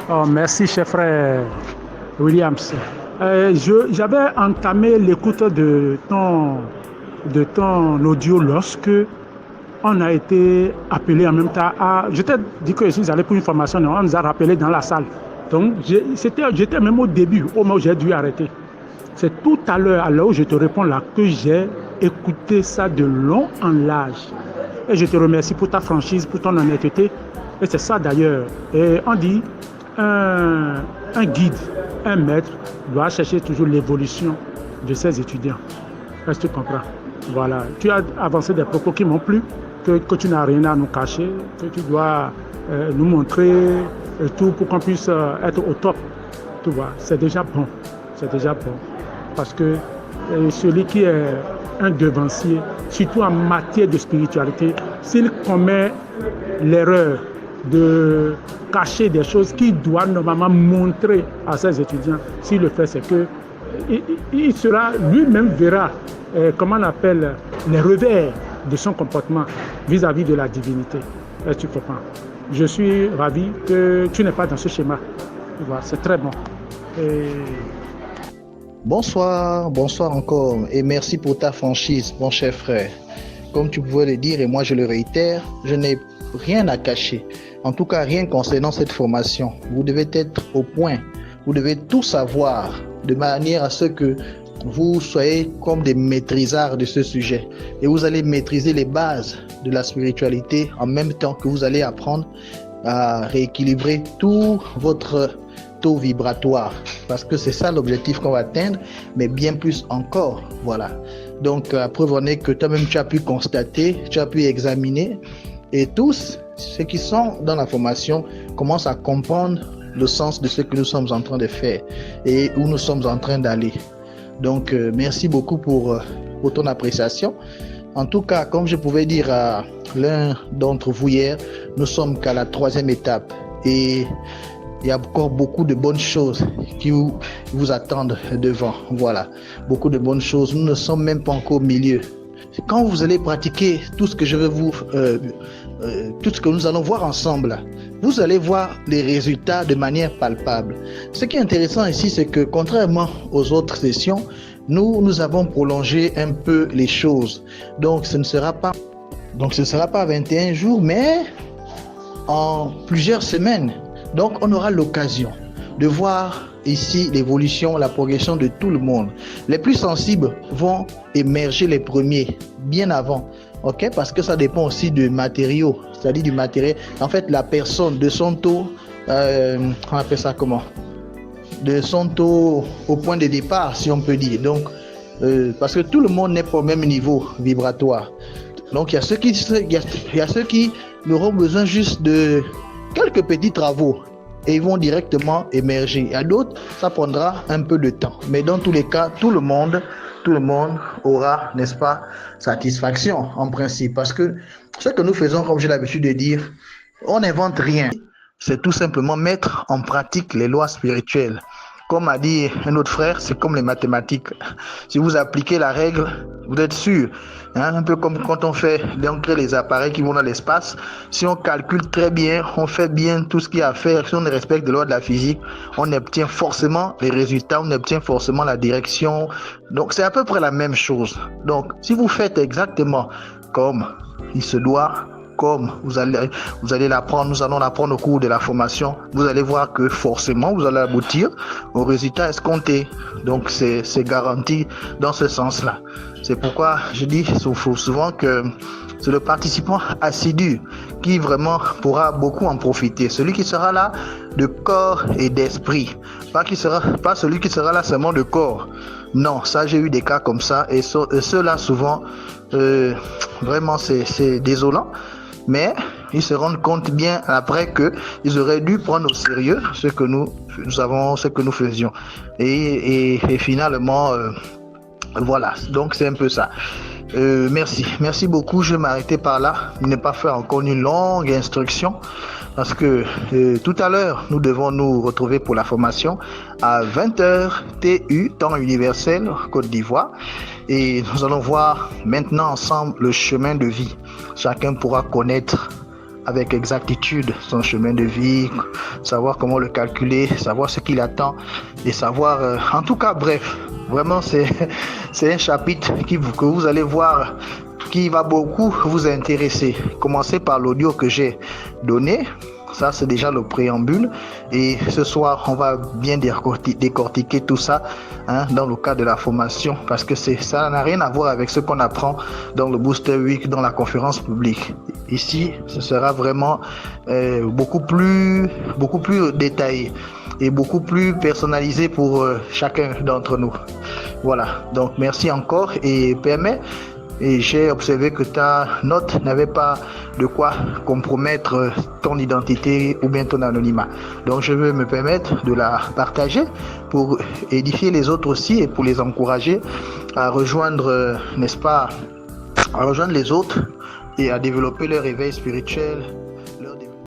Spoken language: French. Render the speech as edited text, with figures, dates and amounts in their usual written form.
Oh, merci, cher frère Williams. J'avais entamé l'écoute de ton audio lorsque on a été appelé en même temps à... Je t'ai dit que je suis allé pour une formation, on nous a rappelé dans la salle. Donc, j'étais même au début, au moment où j'ai dû arrêter. C'est tout à l'heure où je te réponds là, que j'ai écouté ça de long en large. Et je te remercie pour ta franchise, pour ton honnêteté. Et c'est ça d'ailleurs. Et on dit, un guide, un maître doit chercher toujours l'évolution de ses étudiants. Est-ce que tu comprends? Voilà. Tu as avancé des propos qui m'ont plu, que tu n'as rien à nous cacher, que tu dois nous montrer tout pour qu'on puisse être au top. Tu vois, c'est déjà bon. C'est déjà bon. Parce que celui qui est un devancier, surtout en matière de spiritualité, s'il commet l'erreur de cacher des choses qu'il doit normalement montrer à ses étudiants, s'il le fait, c'est que il sera lui-même verra comment on appelle les revers de son comportement vis-à-vis de la divinité. Est-ce que tu comprends? Je suis ravi que tu n'es pas dans ce schéma. Voilà, c'est très bon. Et... Bonsoir encore et merci pour ta franchise, mon cher frère. Comme tu pouvais le dire et moi je le réitère, je n'ai rien à cacher. En tout cas, rien concernant cette formation. Vous devez être au point. Vous devez tout savoir de manière à ce que vous soyez comme des maîtrisards de ce sujet. Et vous allez maîtriser les bases de la spiritualité en même temps que vous allez apprendre à rééquilibrer tout votre taux vibratoire. Parce que c'est ça l'objectif qu'on va atteindre, mais bien plus encore. Voilà. Donc, preuve en est que toi-même tu as pu constater, tu as pu examiner, et tous ceux qui sont dans la formation commencent à comprendre le sens de ce que nous sommes en train de faire et où nous sommes en train d'aller. Donc, merci beaucoup pour ton appréciation. En tout cas, comme je pouvais dire à l'un d'entre vous hier, nous sommes qu'à la 3e étape et il y a encore beaucoup de bonnes choses qui vous attendent devant. Voilà, beaucoup de bonnes choses. Nous ne sommes même pas encore au milieu. Quand vous allez pratiquer tout ce que je vais tout ce que nous allons voir ensemble, vous allez voir les résultats de manière palpable. Ce qui est intéressant ici, c'est que contrairement aux autres sessions, nous avons prolongé un peu les choses. Donc ce ne sera pas 21 jours, mais en plusieurs semaines. Donc on aura l'occasion de voir ici l'évolution, la progression de tout le monde. Les plus sensibles vont émerger les premiers, bien avant. Ok, parce que ça dépend aussi du matériau, c'est-à-dire du matériel. En fait, la personne de son taux, on appelle ça comment? De son taux au point de départ, si on peut dire. Donc, parce que tout le monde n'est pas au même niveau vibratoire. Donc, il y a ceux qui auront besoin juste de quelques petits travaux et ils vont directement émerger. Il y a d'autres, ça prendra un peu de temps. Mais dans tous les cas, tout le monde aura, n'est-ce pas, satisfaction en principe. Parce que ce que nous faisons, comme j'ai l'habitude de dire, on n'invente rien. C'est tout simplement mettre en pratique les lois spirituelles. Comme a dit un autre frère, c'est comme les mathématiques. Si vous appliquez la règle, vous êtes sûr. Un peu comme quand on fait les appareils qui vont dans l'espace. Si on calcule très bien, on fait bien tout ce qu'il y a à faire, si on respecte les lois de la physique, on obtient forcément les résultats, on obtient forcément la direction. Donc c'est à peu près la même chose. Donc si vous faites exactement comme il se doit, comme vous allez l'apprendre, nous allons l'apprendre au cours de la formation, vous allez voir que forcément vous allez aboutir au résultat escompté. Donc c'est garanti dans ce sens-là. C'est pourquoi je dis souvent que c'est le participant assidu qui vraiment pourra beaucoup en profiter. Celui qui sera là de corps et d'esprit. Pas celui qui sera là seulement de corps. Non, ça j'ai eu des cas comme ça et ceux-là souvent vraiment c'est désolant. Mais ils se rendent compte bien après qu'ils auraient dû prendre au sérieux ce que nous faisions. Et finalement, voilà. Donc c'est un peu ça. Merci beaucoup. Je vais m'arrêter par là. Ne pas faire encore une longue instruction parce que tout à l'heure, nous devons nous retrouver pour la formation à 20h TU, temps universel, Côte d'Ivoire. Et nous allons voir maintenant ensemble le chemin de vie. Chacun pourra connaître avec exactitude son chemin de vie, savoir comment le calculer, savoir ce qu'il attend et savoir, en tout cas, bref, vraiment c'est un chapitre que vous allez voir qui va beaucoup vous intéresser. Commencez par l'audio que j'ai donné. Ça, c'est déjà le préambule. Et ce soir, on va bien décortiquer tout ça dans le cadre de la formation parce que ça n'a rien à voir avec ce qu'on apprend dans le Booster Week, dans la conférence publique. Ici, ce sera vraiment beaucoup plus détaillé et beaucoup plus personnalisé pour chacun d'entre nous. Voilà. Donc, merci encore et permet. Et j'ai observé que ta note n'avait pas de quoi compromettre ton identité ou bien ton anonymat. Donc je veux me permettre de la partager pour édifier les autres aussi et pour les encourager à rejoindre, n'est-ce pas, à rejoindre les autres et à développer leur éveil spirituel